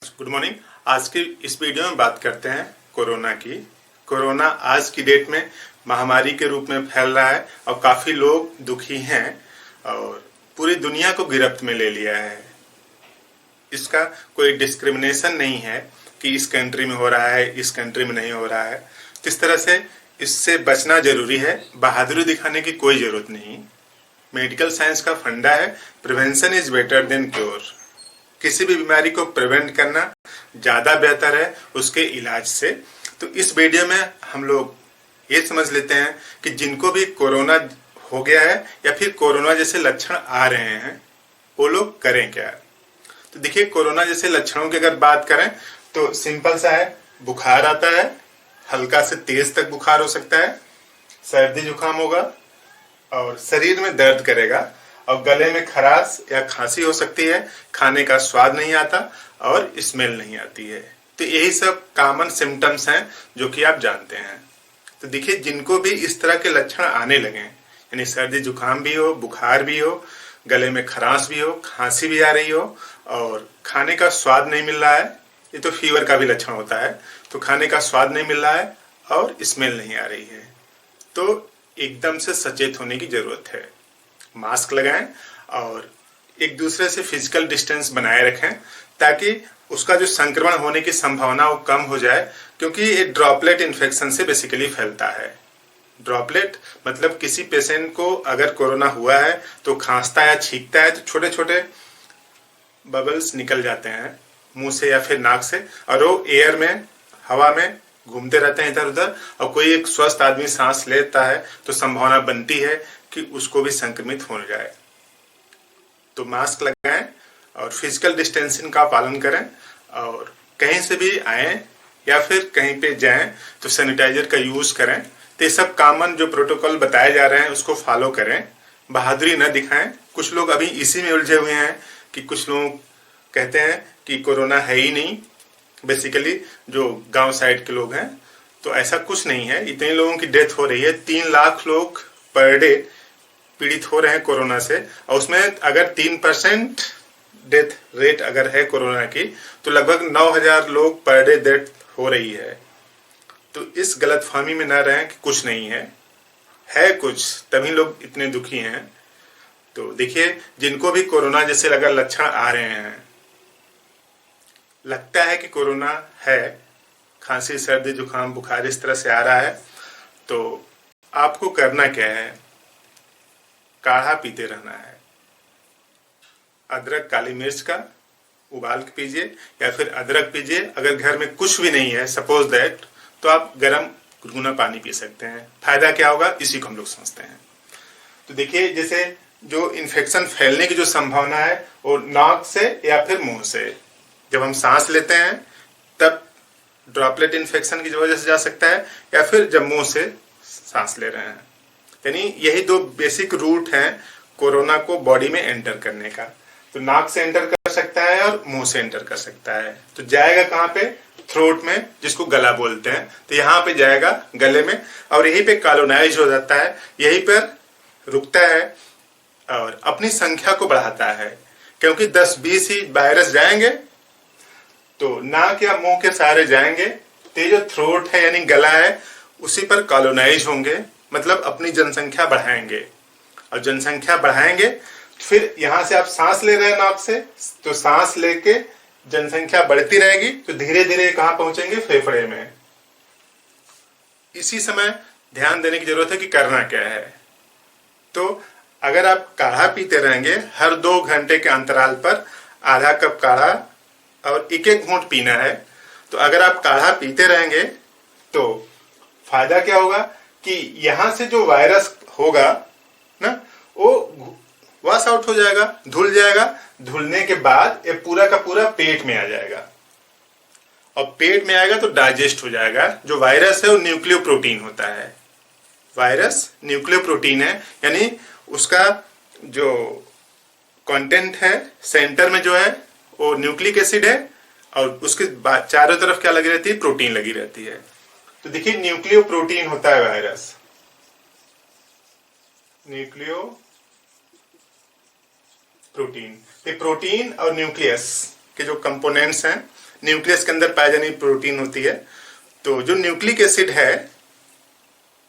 Good morning. आज की इस वीडियो में बात करते हैं कोरोना की। कोरोना आज की डेट में महामारी के रूप में फैल रहा है और काफ़ी लोग दुखी हैं और पूरी दुनिया को गिरफ्त में ले लिया है। इसका कोई डिस्क्रिमिनेशन नहीं है कि इस कंट्री में हो रहा है, इस कंट्री में नहीं हो रहा है। तो इस तरह से इससे बचना जरूरी है। बहादुरी दिखाने की कोई ज़रूरत नहीं। मेडिकल साइंस का फंडा है, prevention is better than cure. किसी भी बीमारी को प्रिवेंट करना ज़्यादा बेहतर है उसके इलाज से। तो इस वीडियो में हम लोग ये समझ लेते हैं कि जिनको भी कोरोना हो गया है या फिर कोरोना जैसे लक्षण आ रहे हैं वो लोग करें क्या। तो देखिए, कोरोना जैसे लक्षणों की अगर बात करें तो सिंपल सा है। बुखार आता है, हल्का से तेज तक बुखार हो सकता है, सर्दी जुकाम होगा और शरीर में दर्द करेगा और गले में खराश या खांसी हो सकती है। खाने का स्वाद नहीं आता और स्मेल नहीं आती है। तो यही सब कॉमन सिम्टम्स हैं जो कि आप जानते हैं। तो देखिए, जिनको भी इस तरह के लक्षण आने लगे, यानी सर्दी जुकाम भी हो, बुखार भी हो, गले में खराश भी हो, खांसी भी आ रही हो और खाने का स्वाद नहीं मिल रहा है, ये तो फीवर का भी लक्षण होता है। तो खाने का स्वाद नहीं मिल रहा है और स्मेल नहीं आ रही है, तो एकदम से सचेत होने की जरूरत है। मास्क लगाएं और एक दूसरे से फिजिकल डिस्टेंस बनाए रखें ताकि उसका जो संक्रमण होने की संभावना वो कम हो जाए, क्योंकि ये ड्रॉपलेट इन्फेक्शन से बेसिकली फैलता है। ड्रॉपलेट मतलब किसी पेशेंट को अगर कोरोना हुआ है तो खांसता या छींकता है तो छोटे छोटे बबल्स निकल जाते हैं मुंह से या फिर नाक से और वो एयर में, हवा में घूमते रहते हैं इधर उधर। और कोई एक स्वस्थ आदमी सांस लेता है तो संभावना बनती है कि उसको भी संक्रमित हो जाए। तो मास्क लगाएं और फिजिकल डिस्टेंसिंग का पालन करें और कहीं से भी आए या फिर कहीं पे जाएं तो सैनिटाइजर का यूज करें। तो ये सब कॉमन जो प्रोटोकॉल बताए जा रहे हैं उसको फॉलो करें। बहादुरी न दिखाएं। कुछ लोग अभी इसी में उलझे हुए हैं कि कुछ लोग कहते हैं कि कोरोना है ही नहीं, बेसिकली जो गांव साइड के लोग हैं। तो ऐसा कुछ नहीं है। इतने लोगों की डेथ हो रही है, 3 लाख लोग पर डे पीड़ित हो रहे हैं कोरोना से और उसमें अगर 3% डेथ रेट अगर है कोरोना की तो लगभग 9,000 लोग पर डे डेथ हो रही है। तो इस गलतफहमी में ना रहें कि कुछ नहीं है कुछ, तभी लोग इतने दुखी हैं। तो देखिए, जिनको भी कोरोना जैसे अगर लक्षण आ रहे हैं, लगता है कि कोरोना है, खांसी सर्दी जुकाम बुखार इस तरह से आ रहा है, तो आपको करना क्या है? काढ़ा पीते रहना है। अदरक काली मिर्च का उबाल के पीजिए या फिर अदरक पीजिए। अगर घर में कुछ भी नहीं है सपोज दैट, तो आप गर्म गुनगुना पानी पी सकते हैं। फायदा क्या होगा इसी को हम लोग समझते हैं। तो देखिए, जैसे जो इन्फेक्शन फैलने की जो संभावना है वो नाक से या फिर मुंह से, जब हम सांस लेते हैं तब ड्रॉपलेट इन्फेक्शन की वजह से जा सकता है या फिर जब मुंह से सांस ले रहे हैं। यानी यही 2 बेसिक रूट हैं कोरोना को बॉडी में एंटर करने का। तो नाक से एंटर कर सकता है और मुंह से एंटर कर सकता है। तो जाएगा कहाँ पे? थ्रोट में, जिसको गला बोलते हैं। तो यहाँ पे जाएगा गले में और यहीं पे कॉलोनाइज हो जाता है, यहीं पर रुकता है और अपनी संख्या को बढ़ाता है। क्योंकि 10-20 ही वायरस जाएंगे तो नाक या मुंह के सहारे जाएंगे, तो जो थ्रोट है यानी गला है उसी पर कॉलोनाइज होंगे, मतलब अपनी जनसंख्या बढ़ाएंगे। और जनसंख्या बढ़ाएंगे फिर यहां से आप सांस ले रहे हैं नाक से, तो सांस लेके जनसंख्या बढ़ती रहेगी तो धीरे धीरे कहां पहुंचेंगे? फेफड़े में। इसी समय ध्यान देने की जरूरत है कि करना क्या है। तो अगर आप काढ़ा पीते रहेंगे, हर 2 घंटे के अंतराल पर आधा कप काढ़ा और 1-1 घूंट पीना है। तो अगर आप काढ़ा पीते रहेंगे तो फायदा क्या होगा कि यहां से जो वायरस होगा ना वो वॉश आउट हो जाएगा, धुल जाएगा। धुलने के बाद ये पूरा का पूरा पेट में आ जाएगा और पेट में आएगा तो डाइजेस्ट हो जाएगा। जो वायरस है वो न्यूक्लियोप्रोटीन होता है। वायरस न्यूक्लियोप्रोटीन है, यानी उसका जो कंटेंट है सेंटर में जो है वो न्यूक्लिक एसिड है और उसके चारों तरफ क्या लगी रहती है? प्रोटीन लगी रहती है। तो देखिए, न्यूक्लियो प्रोटीन होता है वायरस, न्यूक्लियो प्रोटीन। प्रोटीन और न्यूक्लियस के जो कंपोनेंट्स हैं न्यूक्लियस के अंदर पाई जाने प्रोटीन होती है। तो जो न्यूक्लिक एसिड है,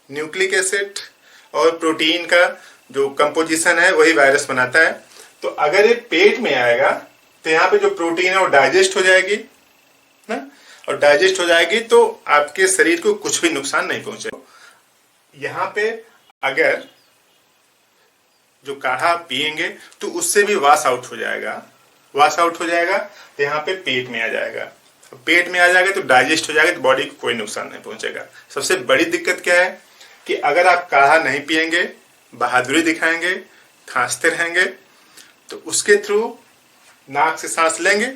न्यूक्लिक एसिड और प्रोटीन का जो कंपोजिशन है वही वायरस बनाता है। तो अगर ये पेट में आएगा तो यहाँ पे जो प्रोटीन है वो डाइजेस्ट हो जाएगी ना, और डाइजेस्ट हो जाएगी तो आपके शरीर को कुछ भी नुकसान नहीं पहुंचेगा। यहाँ पे अगर जो काढ़ा आप पिएंगे तो उससे भी वॉश आउट हो जाएगा, वॉश आउट हो जाएगा तो यहाँ पे पेट में आ जाएगा, पेट में आ जाएगा तो डाइजेस्ट हो जाएगा, तो बॉडी को कोई नुकसान नहीं पहुंचेगा। सबसे बड़ी दिक्कत क्या है कि अगर आप काढ़ा नहीं पिएंगे, बहादुरी दिखाएंगे, खांसते रहेंगे, तो उसके थ्रू नाक से सांस लेंगे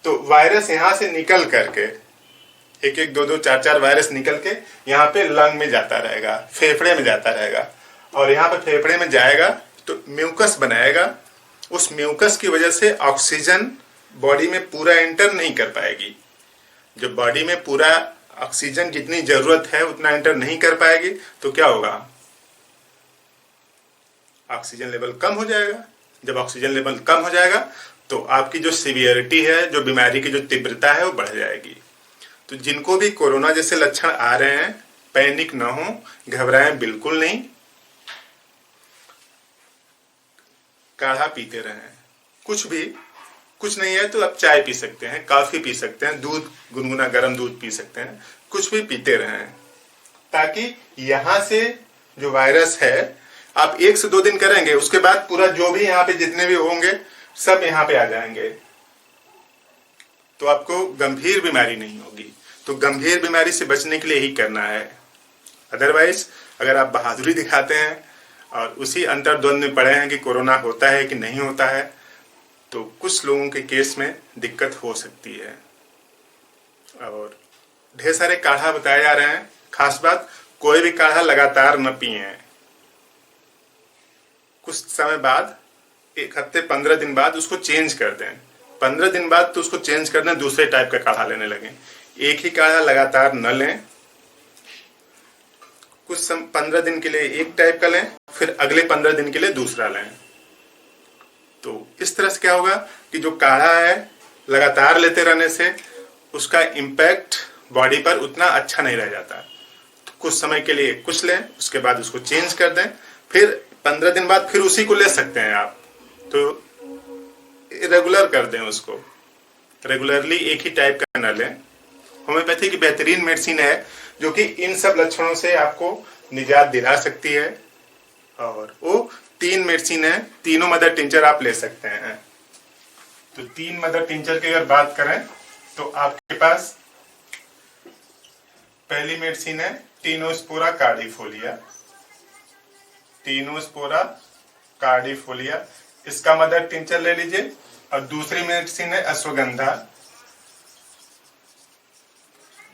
तो वायरस यहाँ से निकल करके एक एक दो दो चार चार वायरस निकल के यहाँ पे लंग में जाता रहेगा, फेफड़े में जाता रहेगा, और यहाँ पे फेफड़े में जाएगा तो म्यूकस बनाएगा। उस म्यूकस की वजह से ऑक्सीजन बॉडी में पूरा एंटर नहीं कर पाएगी। जब बॉडी में पूरा ऑक्सीजन जितनी जरूरत है उतना एंटर नहीं कर पाएगी तो क्या होगा, ऑक्सीजन लेवल कम हो जाएगा। जब ऑक्सीजन लेवल कम हो जाएगा तो आपकी जो सीवियरिटी है, जो बीमारी की जो तीव्रता है वो बढ़ जाएगी। तो जिनको भी कोरोना जैसे लक्षण आ रहे हैं, पैनिक ना हो, घबराएं बिल्कुल नहीं, काढ़ा पीते रहें। कुछ नहीं है तो आप चाय पी सकते हैं, कॉफी पी सकते हैं, दूध, गुनगुना गर्म दूध पी सकते हैं, कुछ भी पीते रहें, ताकि यहां से जो वायरस है, आप 1 से 2 दिन करेंगे, उसके बाद पूरा जो भी यहाँ पे जितने भी होंगे सब यहाँ पे आ जाएंगे, तो आपको गंभीर बीमारी नहीं होगी। तो गंभीर बीमारी से बचने के लिए यही करना है। अदरवाइज अगर आप बहादुरी दिखाते हैं और उसी अंतर्द्वंद में पड़े हैं कि कोरोना होता है कि नहीं होता है, तो कुछ लोगों के केस में दिक्कत हो सकती है। और ढेर सारे काढ़ा बताए जा रहे हैं। खास बात, कोई भी काढ़ा लगातार न पिए। कुछ समय बाद, 1 हफ्ते 15 दिन बाद उसको चेंज कर दें। 15 दिन बाद तो उसको चेंज कर दें, दूसरे टाइप का काढ़ा लेने लगे। एक ही काढ़ा लगातार न लें, कुछ 15 दिन के लिए एक टाइप का लें, फिर अगले 15 दिन के लिए दूसरा लें। तो इस तरह से क्या होगा कि जो काढ़ा है लगातार लेते रहने से उसका इम्पैक्ट बॉडी पर उतना अच्छा नहीं रह जाता। तो कुछ समय के लिए कुछ लें, उसके बाद उसको चेंज कर दें, फिर 15 दिन बाद फिर उसी को ले सकते हैं आप। तो रेगुलर कर दें उसको, रेगुलरली एक ही टाइप का न लें। होम्योपैथी की बेहतरीन मेडिसिन है जो कि इन सब लक्षणों से आपको निजात दिला सकती है। और वो 3 मेडिसिन है, तीनों मदर टिंचर आप ले सकते हैं। तो 3 मदर टिंचर की अगर बात करें तो आपके पास पहली मेडिसिन है टिनोस्पोरा कार्डिफोलिया। टिनोस्पोरा कार्डिफोलिया, इसका मदर टिंचर ले लीजिए। और दूसरी मेडिसिन है अश्वगंधा,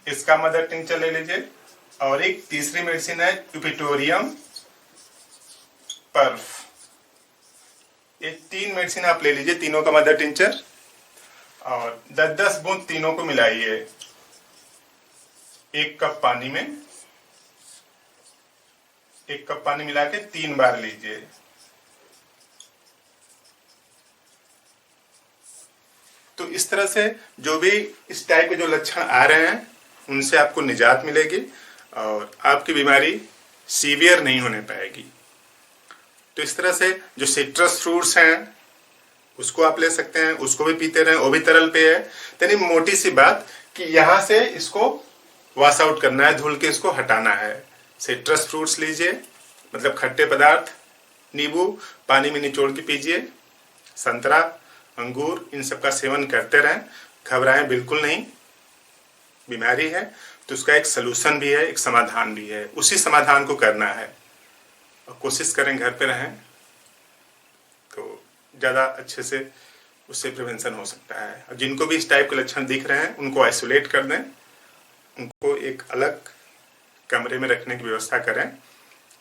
इसका मदर टिंचर ले लीजिए। और एक तीसरी मेडिसिन है यूपिटोरियम पर्फ। ये 3 मेडिसिन आप ले लीजिए, तीनों का मदर टिंचर, और 10-10 बूंद तीनों को मिलाइए 1 कप पानी में। 1 कप पानी मिला के 3 बार लीजिए। तो इस तरह से जो भी इस टाइप के जो लक्षण आ रहे हैं उनसे आपको निजात मिलेगी और आपकी बीमारी सीवियर नहीं होने पाएगी। तो इस तरह से जो सिट्रस फ्रूट्स हैं उसको आप ले सकते हैं, उसको भी पीते रहें, वो भी तरल पे है। यानी मोटी सी बात कि यहाँ से इसको वॉश आउट करना है, धुल के इसको हटाना है। सिट्रस फ्रूट्स लीजिए, मतलब खट्टे पदार्थ, नींबू पानी में निचोड़ के पीजिए, संतरा, अंगूर, इन सब का सेवन करते रहें। घबराएं बिल्कुल नहीं, बीमारी है तो उसका एक सलूशन भी है, एक समाधान भी है, उसी समाधान को करना है। और कोशिश करें घर पे रहें तो ज़्यादा अच्छे से उससे प्रिवेंशन हो सकता है। और जिनको भी इस टाइप के लक्षण दिख रहे हैं उनको आइसोलेट कर दें, उनको एक अलग कमरे में रखने की व्यवस्था करें।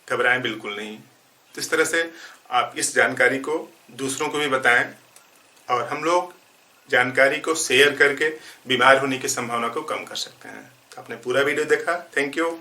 घबराएं बिल्कुल नहीं। तो इस तरह से आप इस जानकारी को दूसरों को भी बताएं और हम लोग जानकारी को शेयर करके बीमार होने की संभावना को कम कर सकते हैं। आपने पूरा वीडियो देखा, थैंक यू।